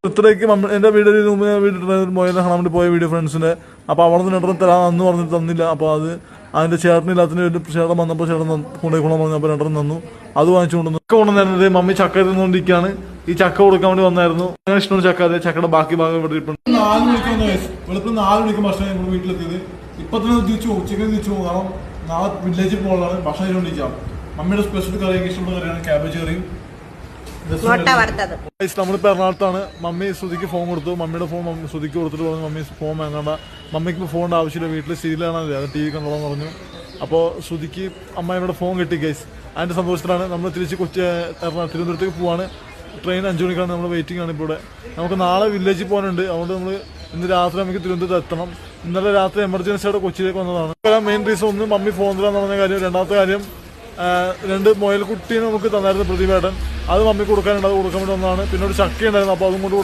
ഇത്രയ്ക്ക് എൻ്റെ വീടിന് മുമ്പ് ഞാൻ വീട്ടിൽ മൊയിലിനെ കാണാൻ വേണ്ടി പോയ വീഡിയോ ഫ്രണ്ട്സിൻ്റെ. അപ്പോൾ അവിടെ നിന്ന് രണ്ടെണ്ണം തരാൻ അന്ന് പറഞ്ഞിട്ട് തന്നില്ല. അപ്പോൾ അത് അതിൻ്റെ ചേട്ടനില്ലാത്തതിന് വേണ്ടി ചേട്ടൻ വന്നപ്പോൾ ചേട്ടൻ കൊണ്ടുപോയിക്കോളാൻ പറഞ്ഞു. അപ്പോൾ രണ്ടെണ്ണം തന്നു. അത് വാങ്ങിച്ചു കൊണ്ടുവന്നു. ചക്ക കൊണ്ടുവന്നിരുന്നത് മമ്മി ചക്ക തിന്നുകൊണ്ടിരിക്കുകയാണ്. ഈ ചക്ക കൊടുക്കാൻ വേണ്ടി വന്നായിരുന്നു. അങ്ങനെ ഇഷ്ടമാണ് ചക്ക. അതെ, ചക്കയുടെ ബാക്കി ഭാഗം ഇവിടെ ഇപ്പം 4 മണിക്ക് വന്ന വെളുപ്പം 4 മണിക്ക് ഭക്ഷണം നമ്മുടെ വീട്ടിലെത്തിയത്. ഇപ്പം തന്നെ തിരിച്ചു പോകും, ഉച്ചയ്ക്ക് തിരിച്ചു പോകും. കാരണം നാളെ വില്ലേജിൽ പോകുന്നതാണ്. ഭക്ഷണം കഴിച്ചുകൊണ്ടിരിക്കാം. മമ്മിയുടെ സ്പെഷ്യൽ കറിയൊക്കെ ഇഷ്ടമുള്ള കറിയാണ് ക്യാബേജ് കറിയും. നമ്മളിപ്പോൾ എറണാകുളത്താണ്. മമ്മി ശ്രുതിക്ക് ഫോൺ കൊടുത്തു. മമ്മിയുടെ ഫോൺ ശ്രുതിക്ക് കൊടുത്തിട്ട് പറഞ്ഞു മമ്മി ഫോൺ വാങ്ങണ്ട, മമ്മിക്ക് ഇപ്പോൾ ഫോണിൻ്റെ ആവശ്യമില്ല, വീട്ടിൽ സീരിയലാണല്ലേ, അത് TV കണ്ടോളാൻ പറഞ്ഞു. അപ്പോൾ ശ്രുതിക്ക് അമ്മയുടെ ഫോൺ കിട്ടി ഗൈസ്. അതിൻ്റെ സന്തോഷത്തിലാണ് നമ്മൾ തിരിച്ച് തിരുവനന്തപുരത്തേക്ക് പോവാണ്. ട്രെയിൻ 5 മണിക്കാണ്. നമ്മൾ വെയിറ്റിംഗ് ആണ് ഇപ്പോൾ ഇവിടെ. നമുക്ക് നാളെ വില്ലേജിൽ പോകാനുണ്ട്. അതുകൊണ്ട് നമ്മൾ ഇന്ന് രാത്രി നമുക്ക് തിരുവനന്തപുരത്ത് എത്തണം. ഇന്നലെ രാത്രി എമർജൻസിയോടെ കൊച്ചിയിലേക്ക് വന്നതാണ്. മെയിൻ റീസൺ ഒന്ന് മമ്മി ഫോൺ തരാന്ന് പറഞ്ഞ കാര്യം. രണ്ടാമത്തെ കാര്യം 2 മുയൽക്കുട്ടീനെ നമുക്ക് തന്നായിരുന്നു പ്രതിഭേട്ടൻ. അത് മമ്മി കൊടുക്കാനുണ്ട്. അത് കൊടുക്കാൻ വേണ്ടി വന്നതാണ്. പിന്നെ ഒരു ചക്ക ഉണ്ടായിരുന്നു. അപ്പോൾ അതും കൊണ്ട്